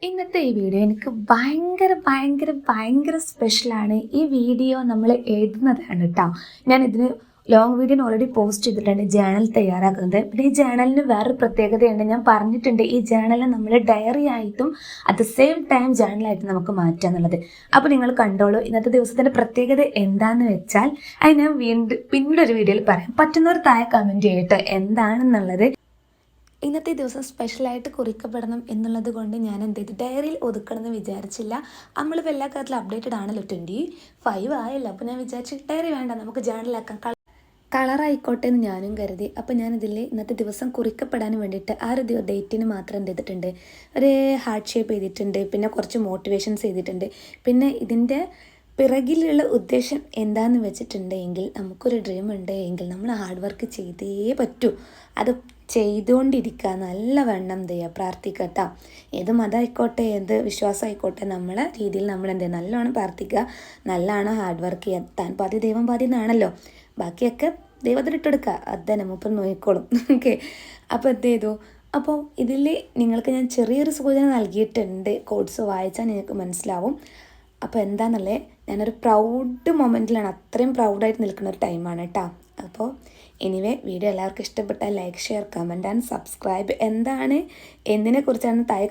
ഇന്നത്തെ ഈ വീഡിയോ എനിക്ക് ഭയങ്കര സ്പെഷ്യലാണ്. ഈ വീഡിയോ നമ്മൾ എഴുതുന്നതാണ് കേട്ടോ. ഇതിന് ലോങ് വീഡിയോ ഓൾറെഡി പോസ്റ്റ് ചെയ്തിട്ടുണ്ട്, ജേണൽ തയ്യാറാക്കുന്നത്. പിന്നെ ഈ ജേണലിന് വേറൊരു പ്രത്യേകതയുണ്ട്. ഞാൻ പറഞ്ഞിട്ടുണ്ട്, ഈ ജേണലിനെ നമ്മൾ ഡയറി ആയിട്ടും അറ്റ് ദ സെയിം ടൈം ജേണലായിട്ട് നമുക്ക് മാറ്റുക എന്നുള്ളത്. അപ്പോൾ നിങ്ങൾ കണ്ടോളൂ. ഇന്നത്തെ ദിവസത്തിൻ്റെ പ്രത്യേകത എന്താണെന്ന് വെച്ചാൽ അത് ഞാൻ പിന്നീട് ഒരു വീഡിയോയിൽ പറയാം. പറ്റുന്നവർ താഴെ കമൻറ്റ് ചെയ്യട്ടോ എന്താണെന്നുള്ളത്. ഇന്നത്തെ ദിവസം സ്പെഷ്യലായിട്ട് കുറിക്കപ്പെടണം എന്നുള്ളത് കൊണ്ട് ഞാൻ എന്ത് ചെയ്തു, ഡയറിയിൽ ഒതുക്കണമെന്ന് വിചാരിച്ചില്ല. നമ്മളിപ്പോൾ എല്ലാ കാര്യത്തിലും അപ്ഡേറ്റഡ് ആണല്ലോ, 25 ആയല്ലോ. അപ്പോൾ ഞാൻ വിചാരിച്ചു ഡയറി വേണ്ട, നമുക്ക് ജേണലാക്കാം, കളറായിക്കോട്ടെ എന്ന് ഞാനും കരുതി. അപ്പോൾ ഞാനിതിൽ ഇന്നത്തെ ദിവസം കുറിക്കപ്പെടാൻ വേണ്ടിയിട്ട് ആ ഒരു ഡേറ്റിന് മാത്രം എന്ത് ചെയ്തിട്ടുണ്ട്, ഒരു ഹാർട്ട് ഷേപ്പ് ചെയ്തിട്ടുണ്ട്. പിന്നെ കുറച്ച് മോട്ടിവേഷൻസ് ചെയ്തിട്ടുണ്ട്. പിന്നെ ഇതിൻ്റെ പിറകിലുള്ള ഉദ്ദേശം എന്താണെന്ന് വെച്ചിട്ടുണ്ടെങ്കിൽ, നമുക്കൊരു ഡ്രീം ഉണ്ട് എങ്കിൽ നമ്മൾ ഹാർഡ് വർക്ക് ചെയ്തേ പറ്റൂ. അത് ചെയ്തുകൊണ്ടിരിക്കുക, നല്ല വണ്ണം എന്ത് ചെയ്യുക, പ്രാർത്ഥിക്കട്ടോ. ഏത് മതമായിക്കോട്ടെ, ഏത് വിശ്വാസമായിക്കോട്ടെ, നമ്മളെ രീതിയിൽ നമ്മൾ എന്ത് ചെയ്യുക, നല്ലോണം പ്രാർത്ഥിക്കുക, നല്ലോണം ഹാർഡ് വർക്ക് ചെയ്യാൻ. പാതി ദൈവം പാതി എന്നാണല്ലോ, ബാക്കിയൊക്കെ ദൈവത്തിന് ഇട്ടെടുക്കുക, അത് തന്നെ മൂപ്പർ നോക്കിക്കോളും. ഓക്കെ, അപ്പോൾ എന്ത് ചെയ്തു. അപ്പോൾ ഇതിൽ നിങ്ങൾക്ക് ഞാൻ ചെറിയൊരു സൂചന നൽകിയിട്ടുണ്ട്, കോഡ്സ് വായിച്ചാൽ നിങ്ങൾക്ക് മനസ്സിലാവും. അപ്പോൾ എന്താണെന്നല്ലേ, ഞാനൊരു പ്രൗഡ് മൊമെൻറ്റിലാണ്, അത്രയും പ്രൗഡായിട്ട് നിൽക്കുന്ന ഒരു ടൈമാണ് കേട്ടോ. അപ്പോൾ എനിവേ, വീഡിയോ എല്ലാവർക്കും ഇഷ്ടപ്പെട്ടാൽ like, share, comment and subscribe. എന്താണ്, എന്തിനെക്കുറിച്ചാണ് താഴെ